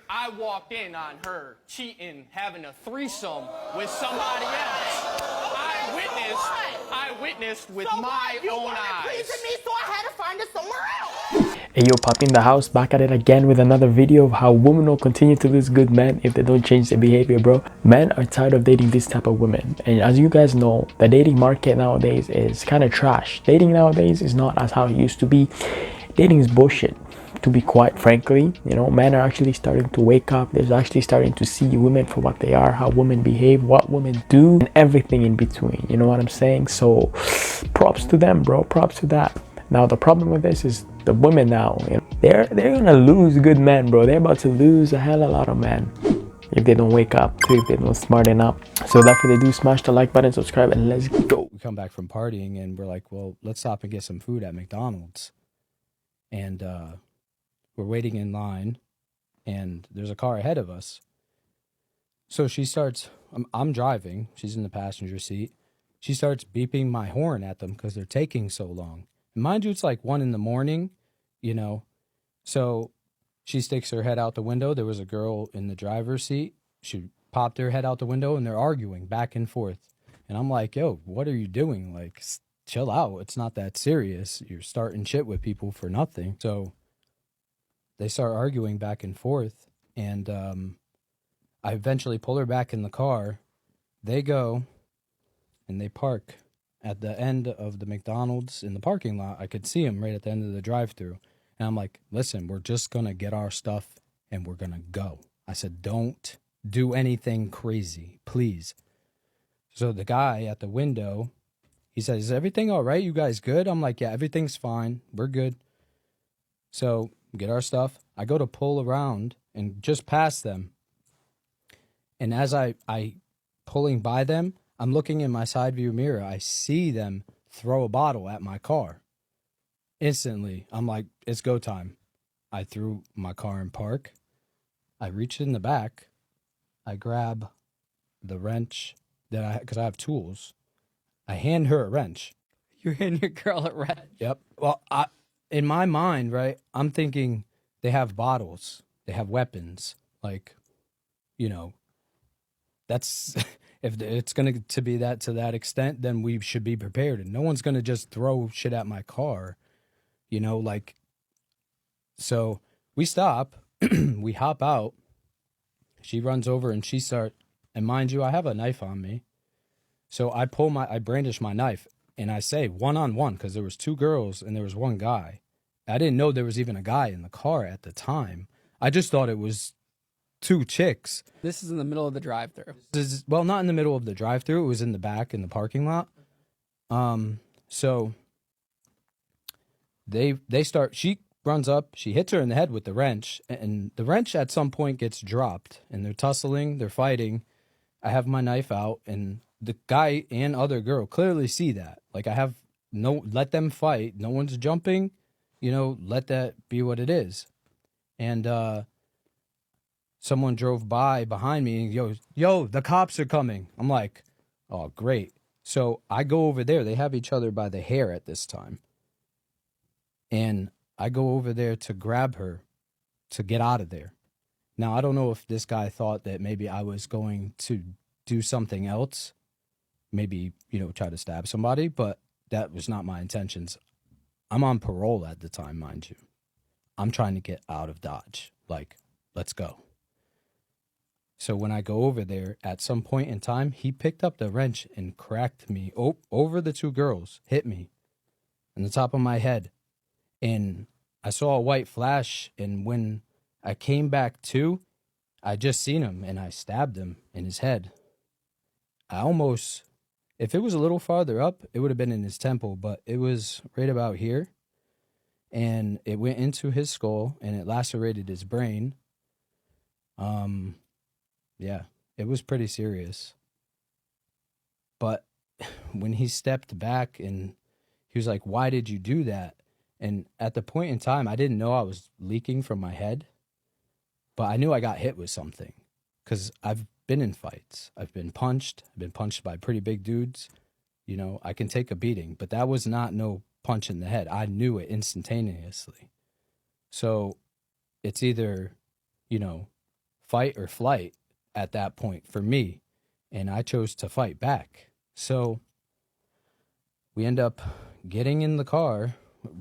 I walked in on her cheating, having a threesome with somebody else. I witnessed with my own eyes. Me, so I had to find it somewhere else. Hey yo, Papi in the house, back at it again with another video of how women will continue to lose good men if they don't change their behavior, bro. Men are tired of dating this type of women, and as you guys know, the dating market nowadays is kind of trash. Dating nowadays is not as how it used to be. Dating is bullshit, to be quite frankly. You know, men are actually starting to wake up. They're actually starting to see women for what they are, how women behave, what women do, and everything in between. You know what I'm saying? So props to them, bro. Props to that. Now the problem with this is the women now, you know, they're gonna lose good men, bro. They're about to lose a hell of a lot of men if they don't wake up, if they don't smarten up. So without further ado, smash the like button, subscribe, and let's go. We come back from partying and we're like, well, let's stop and get some food at McDonald's. And we're waiting in line and there's a car ahead of us. So she starts, I'm driving, she's in the passenger seat. She starts beeping my horn at them because they're taking so long. And mind you, it's like 1 a.m, you know. So she sticks her head out the window. There was a girl in the driver's seat. She popped her head out the window and they're arguing back and forth. And I'm like, yo, what are you doing? Like, chill out. It's not that serious. You're starting shit with people for nothing. So they start arguing back and forth. And I eventually pull her back in the car. They go and they park at the end of the McDonald's in the parking lot. I could see them right at the end of the drive-thru. And I'm like, listen, we're just going to get our stuff and we're going to go. I said, don't do anything crazy, please. So the guy at the window, he says, is everything all right? You guys good? I'm like, yeah, everything's fine. We're good. So we get our stuff. I go to pull around and just past them. And as I pulling by them, I'm looking in my side view mirror. I see them throw a bottle at my car. Instantly, I'm like, it's go time. I threw my car in park. I reach in the back. I grab the wrench because I have tools. I hand her a wrench. You hand your girl a wrench? Yep. Well, in my mind, right, I'm thinking they have bottles. They have weapons. Like, you know, that's... If it's going to be that to that extent, then we should be prepared. And no one's going to just throw shit at my car, you know, like. So we stop, we hop out. She runs over and and mind you, I have a knife on me. So I brandish my knife and I say 1-on-1 because there was 2 girls and there was 1 guy. I didn't know there was even a guy in the car at the time. I just thought it was 2 chicks. This is in the middle of the drive-thru. Well, not in the middle of the drive-thru. It was in the back in the parking lot. So they start. She runs up. She hits her in the head with the wrench, and the wrench at some point gets dropped. And they're tussling. They're fighting. I have my knife out, and the guy and other girl clearly see that. Like let them fight. No one's jumping. You know, let that be what it is. And someone drove by behind me and yo, the cops are coming. I'm like, oh, great. So I go over there. They have each other by the hair at this time. And I go over there to grab her to get out of there. Now, I don't know if this guy thought that maybe I was going to do something else. Maybe, you know, try to stab somebody, but that was not my intentions. I'm on parole at the time, mind you. I'm trying to get out of Dodge. Like, let's go. So when I go over there, at some point in time, he picked up the wrench and cracked me over the 2 girls, hit me in the top of my head. And I saw a white flash, and when I came back to, I just seen him, and I stabbed him in his head. If it was a little farther up, it would have been in his temple, but it was right about here. And it went into his skull, and it lacerated his brain. Yeah, it was pretty serious. But when he stepped back and he was like, why did you do that? And at the point in time, I didn't know I was leaking from my head, but I knew I got hit with something because I've been in fights. I've been punched by pretty big dudes. You know, I can take a beating, but that was not no punch in the head. I knew it instantaneously. So it's either, you know, fight or flight at that point for me, and I chose to fight back. So we end up getting in the car,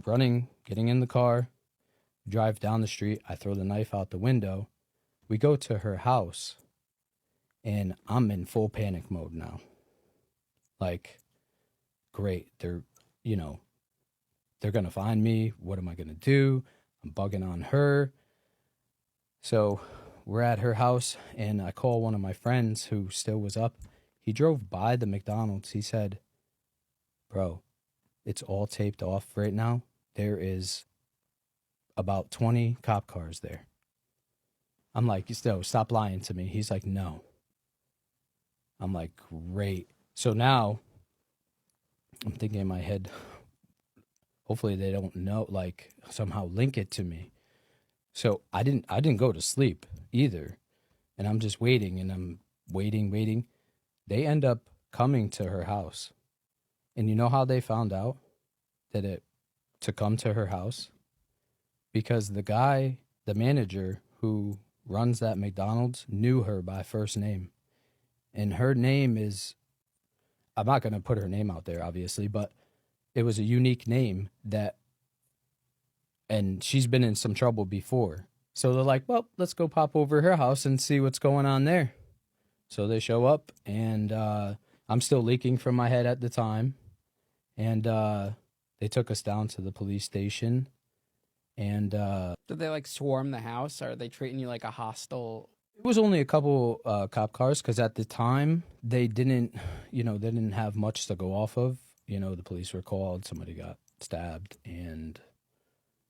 getting in the car, drive down the street. I throw the knife out the window. We go to her house, and I'm in full panic mode now. Like, great, they're going to find me. What am I going to do? I'm bugging on her. So we're at her house, and I call one of my friends who still was up. He drove by the McDonald's. He said, bro, it's all taped off right now. There is about 20 cop cars there. I'm like, stop lying to me. He's like, no. I'm like, great. So now I'm thinking in my head, hopefully they don't know, like somehow link it to me. So I didn't go to sleep either. And I'm just waiting, and I'm waiting. They end up coming to her house. And you know how they found out to come to her house? Because the manager who runs that McDonald's knew her by first name. And her name is, I'm not going to put her name out there, obviously, but it was a unique name and she's been in some trouble before. So they're like, well, let's go pop over her house and see what's going on there. So they show up, and I'm still leaking from my head at the time. And they took us down to the police station. And Did they like swarm the house? Or are they treating you like a hostile? it was only a couple cop cars, because at the time they didn't have much to go off of. The police were called, somebody got stabbed, and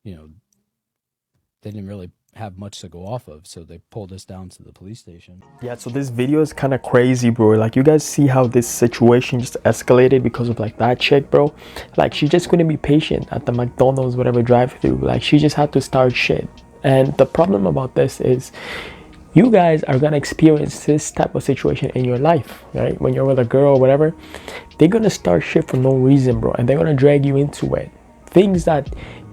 they didn't really have much to go off of, so they pulled us down to the police station. Yeah, so this video is kind of crazy, bro. Like, you guys see how this situation just escalated because of like that chick, bro. Like, she just couldn't be patient at the McDonald's whatever drive-through. Like, she just had to start shit. And the problem about this is you guys are gonna experience this type of situation in your life, right? When you're with a girl or whatever, they're gonna start shit for no reason, bro, and they're gonna drag you into it. Things that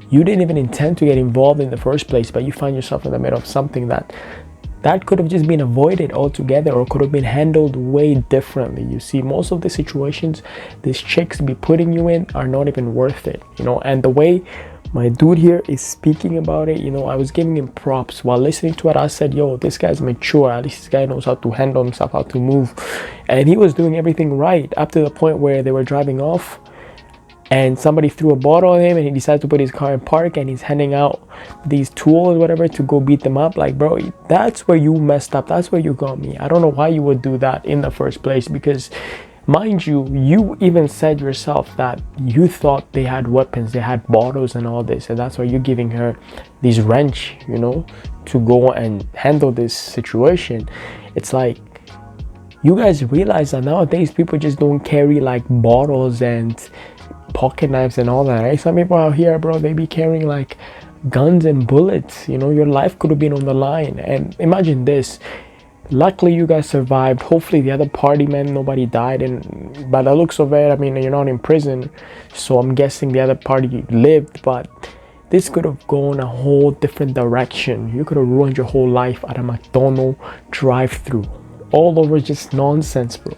you didn't even intend to get involved in the first place, but you find yourself in the middle of something that could have just been avoided altogether, or could have been handled way differently. You see, most of the situations these chicks be putting you in are not even worth it, and the way my dude here is speaking about it, I was giving him props. While listening to it, I said, yo, this guy's mature. At least this guy knows how to handle himself, how to move. And he was doing everything right up to the point where they were driving off, and somebody threw a bottle at him, and he decided to put his car in park, and he's handing out these tools, whatever, to go beat them up. Like, bro, that's where you messed up. That's where you got me. I don't know why you would do that in the first place, because mind you, you even said yourself that you thought they had weapons, they had bottles and all this, and that's why you're giving her this wrench, to go and handle this situation. It's like, you guys realize that nowadays people just don't carry like bottles and pocket knives and all that, right? Some people out here, bro, they be carrying like guns and bullets. Your life could have been on the line. And imagine this, luckily you guys survived. Hopefully the other party, man, nobody died, and by the looks of it, I mean, you're not in prison, so I'm guessing the other party lived. But this could have gone a whole different direction. You could have ruined your whole life at a McDonald's drive-through, all over just nonsense, bro.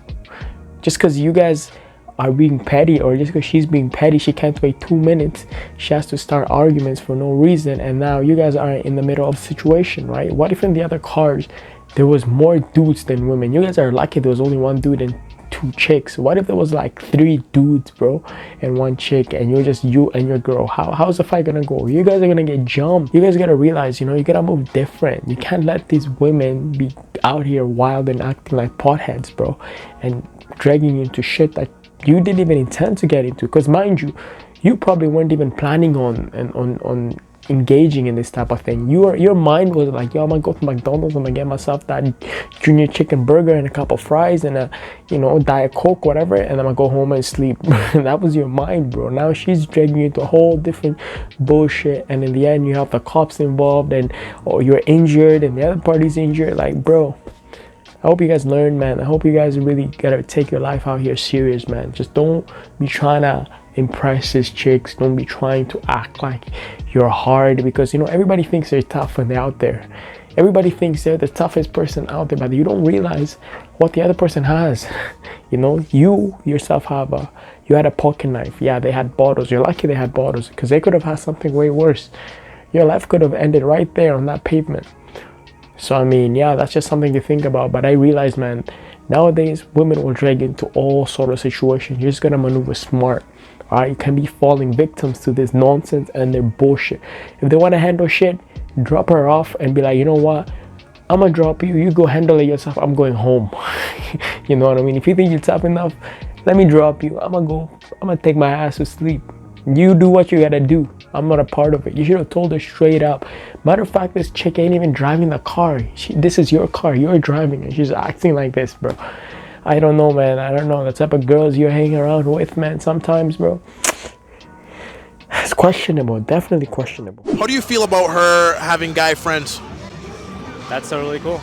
Just because you guys are being petty, or just because she's being petty, she can't wait 2 minutes, she has to start arguments for no reason, and now you guys are in the middle of a situation, right? What if in the other cars there was more dudes than women? You guys are lucky there was only one dude and 2 chicks. What if there was like 3 dudes, bro, and 1 chick, and you're just you and your girl? How's the fight gonna go? You guys are gonna get jumped. You guys gotta realize, you gotta move different. You can't let these women be out here wild and acting like potheads, bro, and dragging you into shit that you didn't even intend to get into. Because mind you, you probably weren't even planning on engaging in this type of thing. Your mind was like, yo, I'm gonna go to McDonald's, I'm gonna get myself that junior chicken burger and a couple of fries and a Diet Coke, whatever, and I'm gonna go home and sleep. That was your mind, bro. Now she's dragging you into a whole different bullshit, and in the end you have the cops involved, and you're injured and the other party's injured. Like, bro, I hope you guys learn, man. I hope you guys really gotta take your life out here serious, man. Just don't be trying to impress these chicks. Don't be trying to act like you're hard, because everybody thinks they're tough when they're out there. Everybody thinks they're the toughest person out there, but you don't realize what the other person has. You know, you yourself you had a pocket knife. Yeah, they had bottles. You're lucky they had bottles, because they could have had something way worse. Your life could have ended right there on that pavement. So I mean, yeah, that's just something to think about. But I realize, man, nowadays women will drag into all sort of situations. You're just gonna maneuver smart. Alright, you can be falling victims to this nonsense and their bullshit. If they want to handle shit, drop her off and be like, you know what, I'm gonna drop you, you go handle it yourself, I'm going home. You know what I mean? If you think you're tough enough, let me drop you. I'm gonna take my ass to sleep. You do what you gotta do. I'm not a part of it. You should have told her straight up. Matter of fact, this chick ain't even driving the car. This is your car, you're driving it. She's acting like this, bro. I don't know, man. I don't know. The type of girls you're hanging around with, man, sometimes, bro, it's questionable. Definitely questionable. How do you feel about her having guy friends? That's totally cool.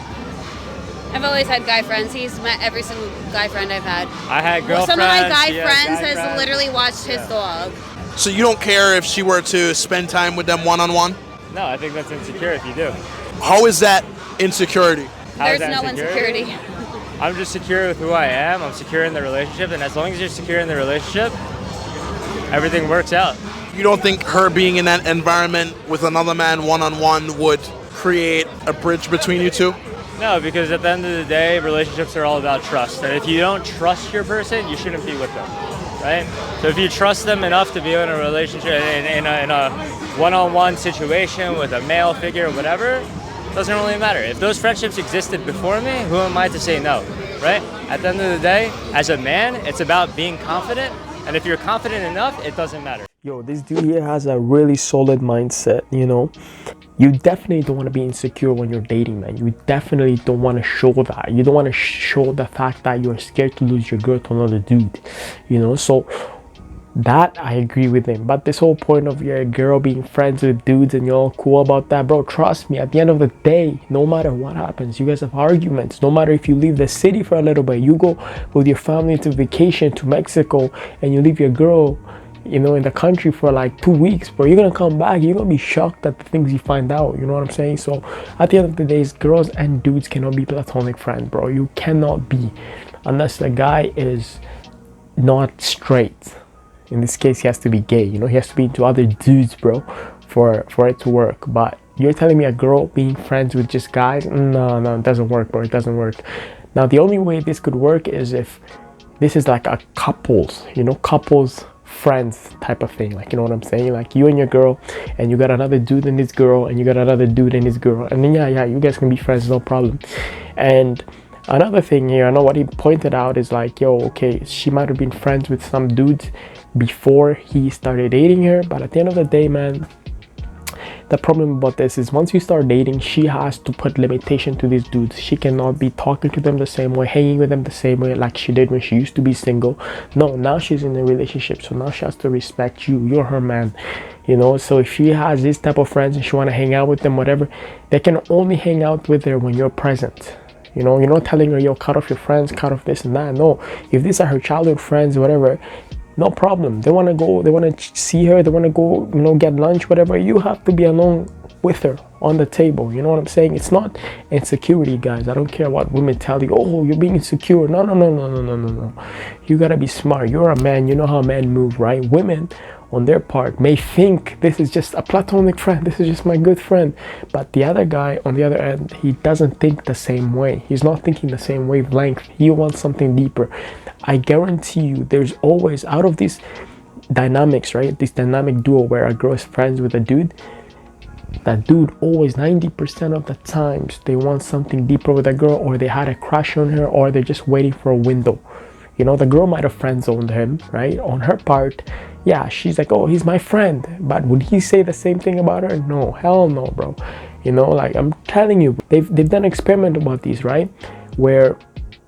I've always had guy friends. He's met every single guy friend I've had. I had girlfriends. Some of my guy yeah, friends guy has friends. literally watched his dog. So you don't care if she were to spend time with them one-on-one? No, I think that's insecure if you do. How is that insecurity? How is There's that no insecurity. I'm just secure with who I am. I'm secure in the relationship, and as long as you're secure in the relationship, everything works out. You don't think her being in that environment with another man one-on-one would create a bridge between you two? No, because at the end of the day, relationships are all about trust. And if you don't trust your person, you shouldn't be with them, right? So if you trust them enough to be in a relationship, in a one-on-one situation with a male figure or whatever, doesn't really matter. If those friendships existed before me, who am I to say no, right? At the end of the day, as a man, it's about being confident. And if you're confident enough, it doesn't matter. Yo, this dude here has a really solid mindset, you know. You definitely don't want to be insecure when you're dating, man. You definitely don't want to show that. You don't want to show the fact that you're scared to lose your girl to another dude, you know. So that I agree with him. But this whole point of your girl being friends with dudes and you're all cool about that, bro, trust me, at the end of the day, no matter what happens, you guys have arguments. No matter if you leave the city for a little bit, you go with your family to vacation to Mexico and you leave your girl, you know, in the country for like 2 weeks, bro, you're gonna come back, you're gonna be shocked at the things you find out. You know what I'm saying? So at the end of the day, girls and dudes cannot be platonic friends, bro. You cannot be, unless the guy is not straight. In this case, he has to be gay, you know, he has to be into other dudes, bro, for it to work. But you're telling me a girl being friends with just guys? No, it doesn't work, bro. It doesn't work. Now, the only way this could work is if this is like a couples, you know, couples friends type of thing, like, you know what I'm saying, like you and your girl, and you got another dude and his girl, and you got another dude and his girl, and then yeah, you guys can be friends, no problem. And another thing here, I know what he pointed out is like, yo, okay, she might have been friends with some dudes before he started dating her, but at the end of the day, man, the problem about this is once you start dating, she has to put limitation to these dudes. She cannot be talking to them the same way, hanging with them the same way like she did when she used to be single. No, now she's in a relationship, so now she has to respect you. You're her man, you know. So if she has this type of friends and she want to hang out with them, whatever, they can only hang out with her when you're present. You know, you're not telling her, yo, cut off your friends, cut off this and that. No, if these are her childhood friends, whatever, no problem. They want to go, they want to see her, they want to go, you know, get lunch, whatever. You have to be alone with her on the table. You know what I'm saying? It's not insecurity, guys. I don't care what women tell you. Oh, you're being insecure. No. You gotta be smart. You're a man. You know how men move, right? Women, on their part, may think this is just a platonic friend. This is just my good friend. But the other guy, on the other end, he doesn't think the same way. He's not thinking the same wavelength. He wants something deeper. I guarantee you, there's always, out of these dynamics, right? This dynamic duo where a girl is friends with a dude, that dude always 90% of the times they want something deeper with a girl, or they had a crush on her, or they're just waiting for a window. You know, the girl might have friend zoned him, right? On her part, yeah, she's like, oh, he's my friend. But would he say the same thing about her? No, hell no, bro. You know, like I'm telling you, they've done an experiment about these, right? Where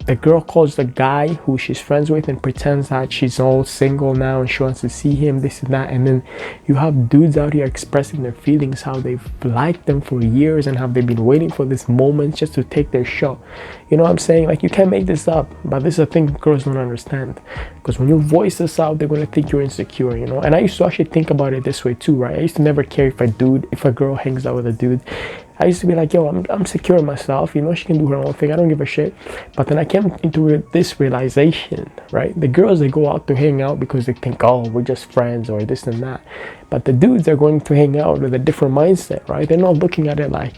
the girl calls the guy who she's friends with and pretends that she's all single now and she wants to see him, this and that. And then you have dudes out here expressing their feelings, how they've liked them for years and how they've been waiting for this moment just to take their shot. You know what I'm saying? Like, you can't make this up. But this is a thing girls don't understand, because when you voice this out, they're going to think you're insecure, you know. And I used to actually think about it this way too, right? I used to never care if a girl hangs out with a dude. I used to be like, yo, I'm secure in myself, you know, she can do her own thing, I don't give a shit. But then I came into this realization, right? The girls, they go out to hang out because they think, oh, we're just friends or this and that. But the dudes are going to hang out with a different mindset, right? They're not looking at it like,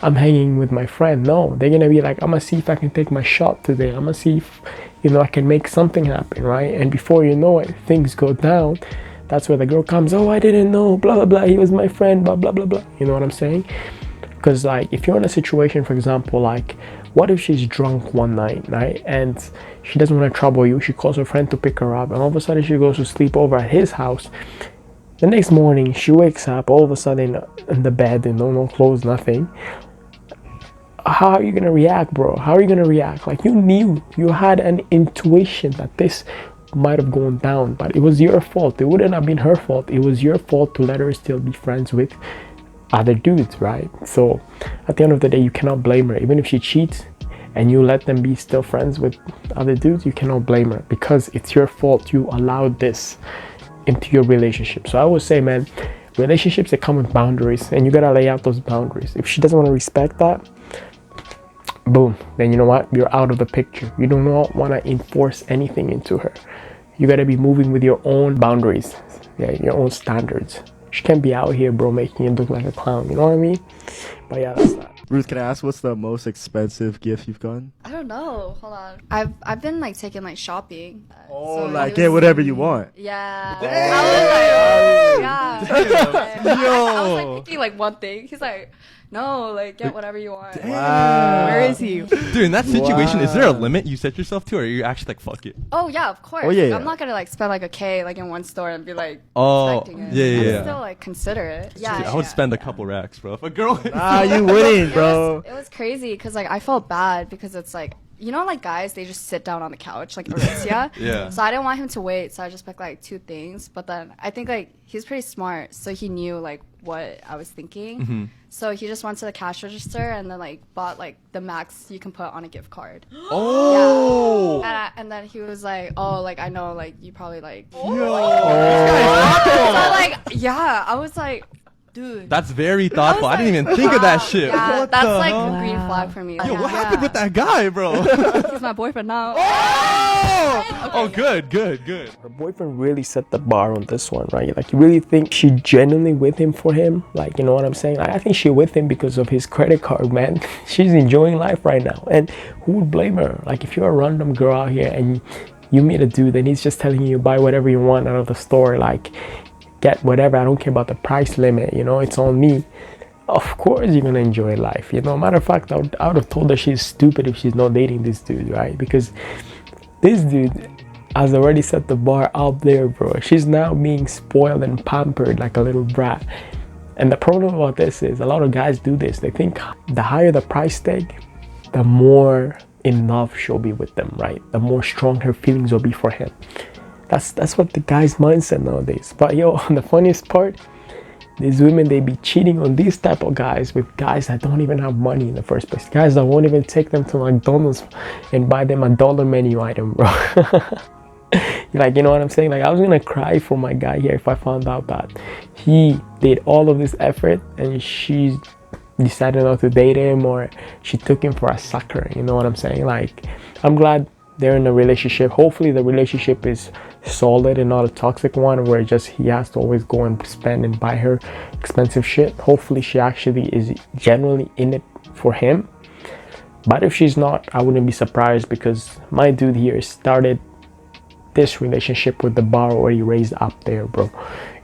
I'm hanging with my friend. No, they're gonna be like, I'm gonna see if I can take my shot today. I'm gonna see if, you know, I can make something happen, right? And before you know it, things go down. That's where the girl comes, oh, I didn't know, blah, blah, blah, he was my friend, blah, blah, blah, blah. You know what I'm saying? Because, like, if you're in a situation, for example, like, what if she's drunk one night, right? And she doesn't want to trouble you. She calls her friend to pick her up, and all of a sudden she goes to sleep over at his house. The next morning, she wakes up all of a sudden in the bed, and no clothes, nothing. How are you gonna react, bro? How are you gonna react? Like, you knew, you had an intuition that this might have gone down, but it was your fault. It wouldn't have been her fault. It was your fault to let her still be friends with other dudes, right? So at the end of the day, you cannot blame her. Even if she cheats and you let them be still friends with other dudes, you cannot blame her, because it's your fault. You allowed this into your relationship. So I would say, man, relationships, they come with boundaries, and you gotta lay out those boundaries. If she doesn't want to respect that, boom, then you know what, you're out of the picture. You do not want to enforce anything into her. You got to be moving with your own boundaries, yeah, your own standards. She can't be out here, bro, making you look like a clown, you know what I mean? But yeah, that's that. Ruth, can I ask, what's the most expensive gift you've gotten? I don't know. Hold on. I've been like taking like shopping. Oh, so like get whatever you want. Yeah. Damn. I was like, yeah. Yo. I was like picking like one thing. He's like, no, like get whatever you want. Wow. Where is he? Dude, in that situation, is there a limit you set yourself to, or are you actually like, fuck it? Oh yeah, of course. Oh, yeah, Like, yeah. I'm not gonna like spend like a K like in one store and be like Oh, expecting it. yeah. I'd still like consider it. Yeah. Dude, I would spend a couple racks, bro. If a girl. Ah, you wouldn't, bro. It was crazy because like I felt bad because it's like, you know, like guys, they just sit down on the couch like Aritzia. Yeah. So I didn't want him to wait, so I just picked like two things. But then I think like he's pretty smart, so he knew like what I was thinking. Mm-hmm. So he just went to the cash register and then like bought like the max you can put on a gift card. Oh. Yeah. And then he was like, oh, like I know like you probably like. Yo. So like yeah, I was like, dude. That's very thoughtful. I didn't even think of that shit. Yeah, What that's the like hell? a green flag for me. Yo, what happened with that guy, bro? He's my boyfriend now. Oh, good. Her boyfriend really set the bar on this one, right? Like, you really think she genuinely with him for him? Like, you know what I'm saying? Like, I think she with him because of his credit card, man. She's enjoying life right now. And who would blame her? Like, if you're a random girl out here and you meet a dude and he's just telling you buy whatever you want out of the store, like, get whatever, I don't care about the price limit, you know, it's on me. Of course you're gonna enjoy life, you know. Matter of fact, I would have told her she's stupid if she's not dating this dude, right? Because this dude has already set the bar up there, bro. She's now being spoiled and pampered like a little brat. And the problem about this is a lot of guys do this. They think the higher the price tag, the more in love she'll be with them, right? The more strong her feelings will be for him. That's what the guy's mindset nowadays. But yo, the funniest part, these women, they be cheating on these type of guys with guys that don't even have money in the first place. Guys that won't even take them to McDonald's and buy them a $1 menu item, bro. Like, you know what I'm saying? Like, I was gonna cry for my guy here if I found out that he did all of this effort and she decided not to date him, or she took him for a sucker. You know what I'm saying? Like, I'm glad they're in a relationship. Hopefully the relationship is solid and not a toxic one where just he has to always go and spend and buy her expensive shit. Hopefully she actually is genuinely in it for him. But if she's not, I wouldn't be surprised, because my dude here started this relationship with the bar already raised up there, bro.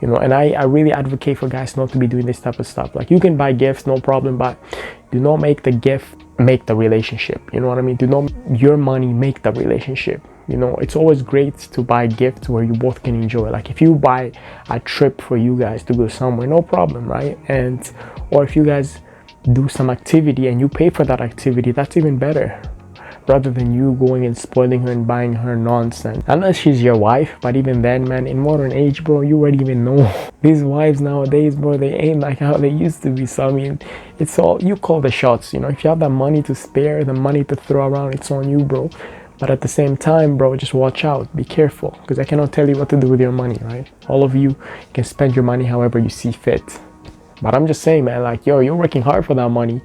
You know, and I really advocate for guys not to be doing this type of stuff. Like, you can buy gifts, no problem, but do not make the gift make the relationship. You know what I mean? Do not your money make the relationship. You know, it's always great to buy gifts where you both can enjoy. Like, if you buy a trip for you guys to go somewhere, no problem, right? And or if you guys do some activity and you pay for that activity, that's even better, rather than you going and spoiling her and buying her nonsense. Unless she's your wife, but even then, man, in modern age, bro, you already even know. These wives nowadays, bro, they ain't like how they used to be. So I mean, it's all, you call the shots, you know. If you have that money to spare, the money to throw around, it's on you, bro. But at the same time, bro, just watch out, be careful, because I cannot tell you what to do with your money, right? All of you can spend your money however you see fit. But I'm just saying, man, like, yo, you're working hard for that money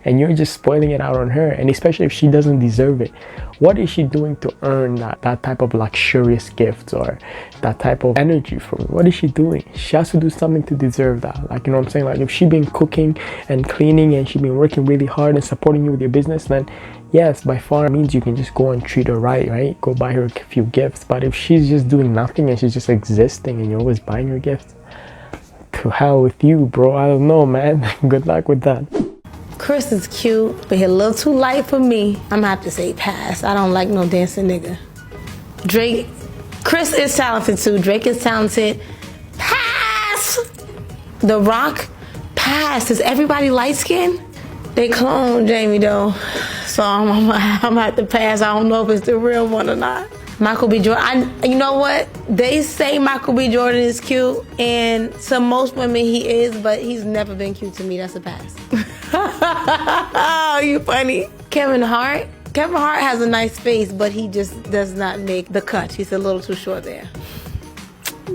and you're just spoiling it out on her. And especially if she doesn't deserve it. What is she doing to earn that type of luxurious gift or that type of energy from it? What is she doing? She has to do something to deserve that. Like, you know what I'm saying? Like, if she been cooking and cleaning and she been working really hard and supporting you with your business, then yes, by far means you can just go and treat her right? Go buy her a few gifts. But if she's just doing nothing and she's just existing and you're always buying her gifts, to hell with you, bro. I don't know, man. Good luck with that. Chris is cute, but he a little too light for me. I'm gonna have to say pass. I don't like no dancing nigga. Drake, Chris is talented too. Drake is talented. Pass! The Rock, pass. Is everybody light skinned? They cloned Jamie though. So I'm gonna have to pass. I don't know if it's the real one or not. Michael B. Jordan, you know what? They say Michael B. Jordan is cute, and to most women he is, but he's never been cute to me. That's a pass. Oh, you funny. Kevin Hart has a nice face, but he just does not make the cut. He's a little too short there.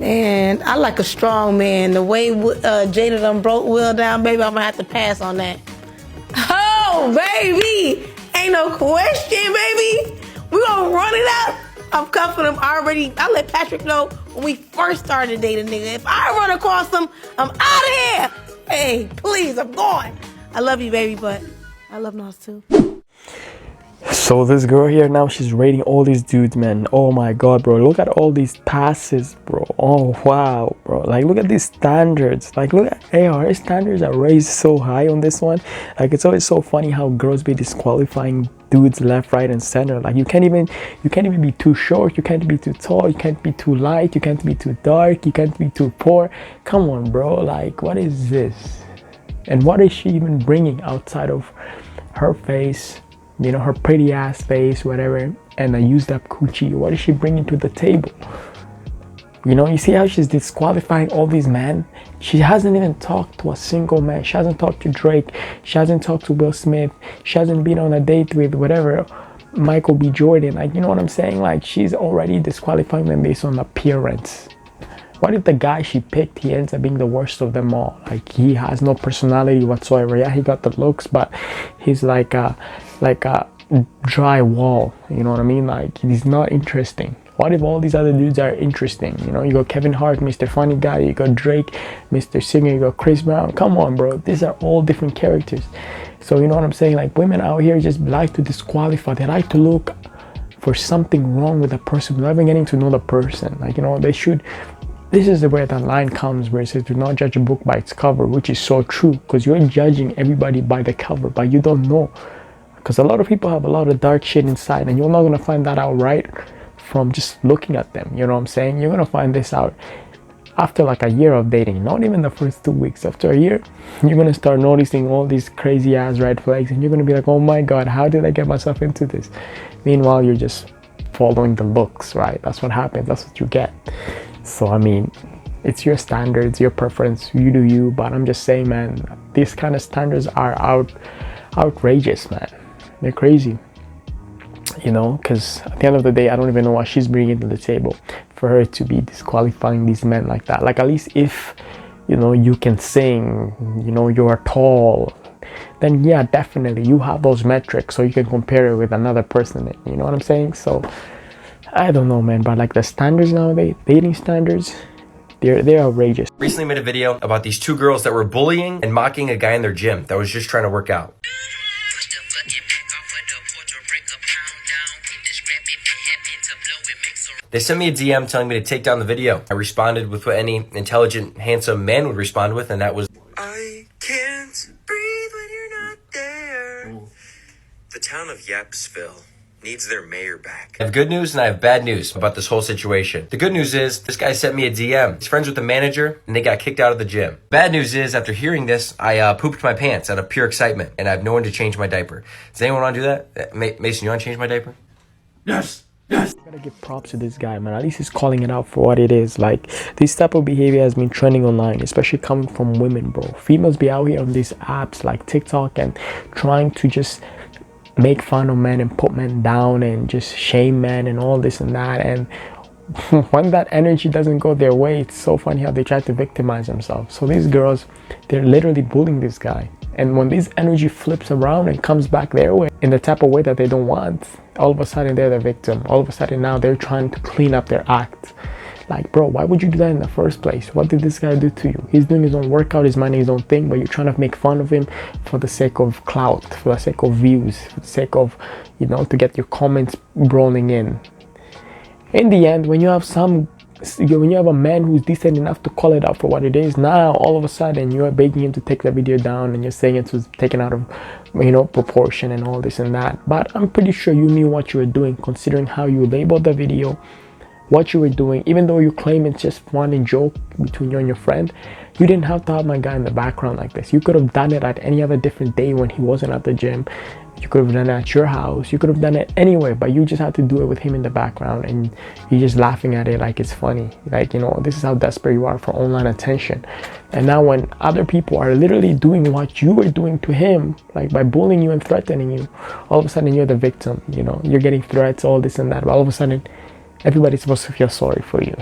And I like a strong man. The way Jada done broke Will down, baby, I'm gonna have to pass on that. Oh, baby! Ain't no question, baby. We gonna run it up. I'm cuffing him already. I let Patrick know when we first started dating, nigga. If I run across him, I'm out of here. Hey, please, I'm going. I love you, baby, but I love Nas too. So this girl here now, she's rating all these dudes, man. Oh my god, bro. Look at all these passes, bro. Oh wow, bro. Like, look at these standards. Like, look at her standards are raised so high on this one. Like, it's always so funny how girls be disqualifying dudes left, right, and center. Like, you can't even be too short, you can't be too tall, you can't be too light, you can't be too dark, you can't be too poor. Come on, bro. Like, what is this? And what is she even bringing outside of her face, you know, her pretty ass face, whatever, and a used up coochie? What is she bringing to the table? You know, you see how she's disqualifying all these men? She hasn't even talked to a single man. She hasn't talked to Drake. She hasn't talked to Will Smith. She hasn't been on a date with whatever, Michael B. Jordan. Like, you know what I'm saying? Like, she's already disqualifying them based on appearance. What if the guy she picked, he ends up being the worst of them all? Like, he has no personality whatsoever. Yeah, he got the looks, but he's like a dry wall. You know what I mean? Like, he's not interesting. What if all these other dudes are interesting? You know, you got Kevin Hart, Mr. Funny Guy, you got Drake, Mr. Singer, you got Chris Brown. Come on, bro. These are all different characters. So, you know what I'm saying? Like, women out here just like to disqualify. They like to look for something wrong with a person without even getting to know the person. Like, you know, they should... This is where that line comes where it says, do not judge a book by its cover, which is so true, because you're judging everybody by the cover, but you don't know. Because a lot of people have a lot of dark shit inside, and you're not going to find that out right from just looking at them. You know what I'm saying? You're going to find this out after like a year of dating, not even the first 2 weeks. After a year, you're going to start noticing all these crazy ass red flags, and you're going to be like, oh my god, how did I get myself into this? Meanwhile, you're just following the looks, right? That's what happens. That's what you get. So, I mean, it's your standards, your preference, you do you, but I'm just saying, man, these kind of standards are outrageous, man. They're crazy, you know, because at the end of the day, I don't even know what she's bringing to the table for her to be disqualifying these men like that. Like, at least if, you know, you can sing, you know, you're tall, then yeah, definitely you have those metrics so you can compare it with another person, you know what I'm saying? So I don't know, man, but like the standards nowadays, dating standards, they're outrageous. Recently made a video about these two girls that were bullying and mocking a guy in their gym that was just trying to work out. They sent me a DM telling me to take down the video. I responded with what any intelligent, handsome man would respond with, and that was, I can't breathe when you're not there. Ooh. The town of Yepsville needs their mayor back. I have good news and I have bad news about this whole situation. The good news is this guy sent me a DM. He's friends with the manager and they got kicked out of the gym. Bad news is after hearing this, I pooped my pants out of pure excitement and I have no one to change my diaper. Does anyone want to do that? Mason, you want to change my diaper? Yes. Yes. I gotta give props to this guy, man. At least he's calling it out for what it is. Like, this type of behavior has been trending online, especially coming from women, bro. Females be out here on these apps like TikTok and trying to just make fun of men and put men down and just shame men and all this and that. And when that energy doesn't go their way, it's so funny how they try to victimize themselves. So these girls, they're literally bullying this guy. And when this energy flips around and comes back their way in the type of way that they don't want, all of a sudden they're the victim. All of a sudden now they're trying to clean up their act. Like, bro, why would you do that in the first place? What did this guy do to you? He's doing his own workout, he's minding his own thing, but you're trying to make fun of him for the sake of clout, for the sake of views, for the sake of, you know, to get your comments rolling in. In the end, when you have a man who's decent enough to call it out for what it is, now all of a sudden you're begging him to take the video down and you're saying it was taken out of, you know, proportion and all this and that. But I'm pretty sure you knew what you were doing, considering how you labeled the video, what you were doing. Even though you claim it's just fun and joke between you and your friend, you didn't have to have my guy in the background like this. You could have done it at any other different day when he wasn't at the gym. You could have done it at your house. You could have done it anywhere, but you just had to do it with him in the background, and you're just laughing at it like it's funny. Like, you know, this is how desperate you are for online attention. And now when other people are literally doing what you were doing to him, like by bullying you and threatening you, all of a sudden you're the victim. You know, you're getting threats, all this and that, but all of a sudden everybody's supposed to feel sorry for you.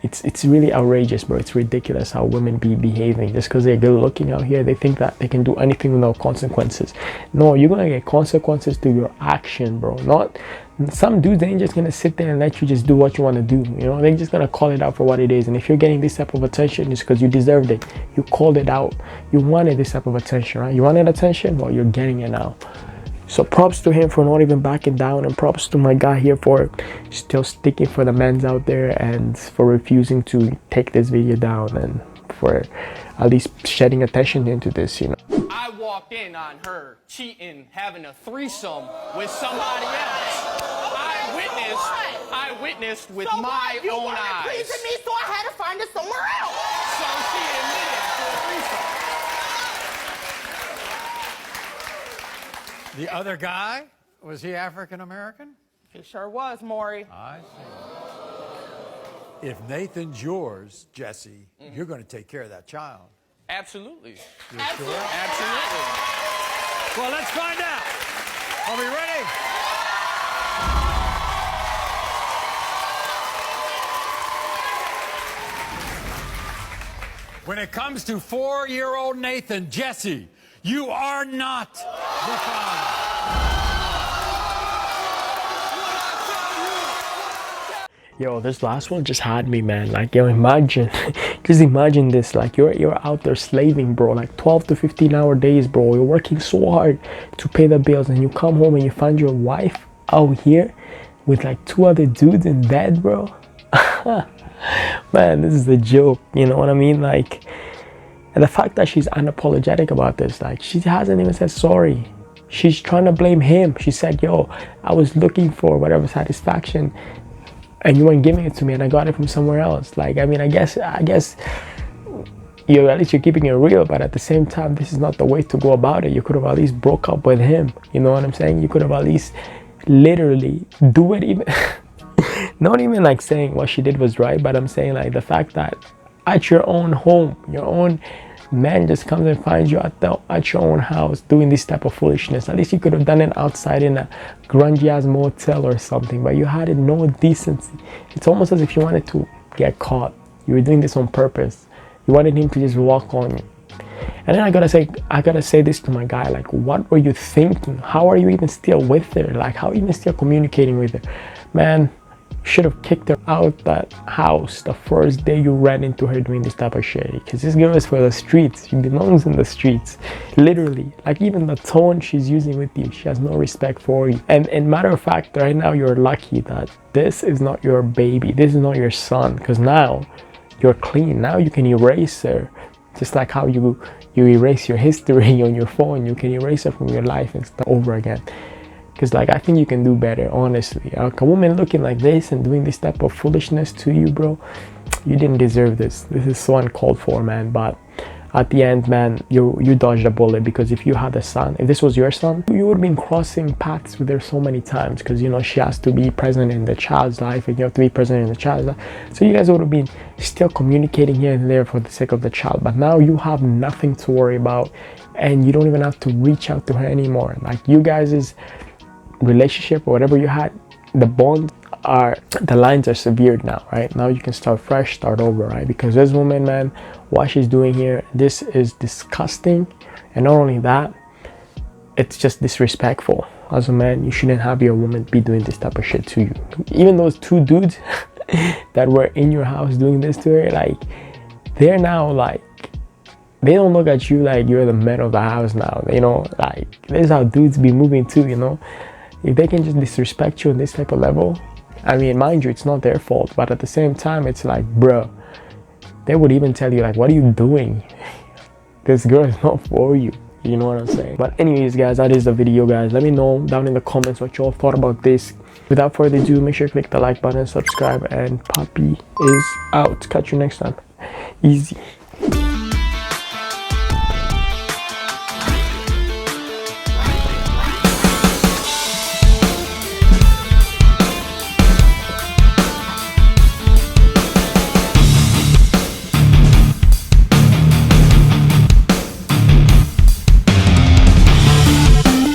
It's really outrageous, bro. It's ridiculous how women be behaving. Just because they're good looking out here, they think that they can do anything without consequences. No, you're gonna get consequences to your action, bro. Not some dudes, they ain't just gonna sit there and let you just do what you want to do. You know, they're just gonna call it out for what it is. And if you're getting this type of attention, it's because you deserved it. You called it out. You wanted this type of attention, right? You wanted attention, well, you're getting it now. So props to him for not even backing down, and props to my guy here for still sticking for the men's out there and for refusing to take this video down, and for at least shedding attention into this, you know. I walked in on her cheating, having a threesome with somebody else. I witnessed with my own eyes. You weren't pleasing me, so I had to find it somewhere else. So she admitted to a threesome. The other guy, was he African American? He sure was, Maury. I see. If Nathan's yours, Jesse, you're going to take care of that child. Absolutely. You're sure? Absolutely. Well, let's find out. Are we ready? When it comes to 4-year-old Nathan, Jesse, you are not the father. Yo, this last one just had me, man. Like, yo, imagine, just imagine this. Like, you're out there slaving, bro. Like 12 to 15-hour days, bro. You're working so hard to pay the bills, and you come home and you find your wife out here with like 2 other dudes in bed, bro. Man, this is a joke. You know what I mean? Like, and the fact that she's unapologetic about this, like, she hasn't even said sorry. She's trying to blame him. She said, yo, I was looking for whatever satisfaction, and you weren't giving it to me, and I got it from somewhere else. Like, I mean, I guess at least you're keeping it real, but at the same time, this is not the way to go about it. You could have at least broke up with him. You know what I'm saying? You could have at least literally do it, even not even like saying what she did was right, but I'm saying like the fact that at your own home, your own man just comes and finds you at your own house doing this type of foolishness. At least you could have done it outside in a grungy ass motel or something, but you had it no decency. It's almost as if you wanted to get caught. You were doing this on purpose. You wanted him to just walk on you. And then I gotta say this to my guy, like, what were you thinking? How are you even still with her? Like, how are you even still communicating with her? Man, should have kicked her out that house the first day you ran into her doing this type of shit, because this girl is for the streets. She belongs in the streets, literally. Like, even the tone she's using with you, she has no respect for you. And matter of fact, right now you're lucky that this is not your baby, this is not your son, because now you're clean. Now you can erase her, just like how you erase your history on your phone. You can erase her from your life and start over again. Because, like, I think you can do better, honestly. Like, a woman looking like this and doing this type of foolishness to you, bro, you didn't deserve this. This is so uncalled for, man. But at the end, man, you dodged a bullet, because if you had a son, if this was your son, you would have been crossing paths with her so many times, because, you know, she has to be present in the child's life, and you have to be present in the child's life. So you guys would have been still communicating here and there for the sake of the child. But now you have nothing to worry about, and you don't even have to reach out to her anymore. Like, you guys' relationship or whatever you had, the bond the lines are severed now, right? Now you can start fresh, start over, right? Because this woman, man, what she's doing here, this is disgusting. And not only that, it's just disrespectful. As a man, you shouldn't have your woman be doing this type of shit to you. Even those two dudes that were in your house doing this to her, like, they're now like, they don't look at you like you're the man of the house now, you know? Like, this is how dudes be moving too, you know? If they can just disrespect you on this type of level, I mean, mind you, it's not their fault, but at the same time, it's like, bro, they would even tell you, like, what are you doing? This girl is not for you. You know what I'm saying? But anyways, guys, that is the video, guys. Let me know down in the comments what y'all thought about this. Without further ado, make sure to click the like button, subscribe, and PAPI is out. Catch you next time. Easy.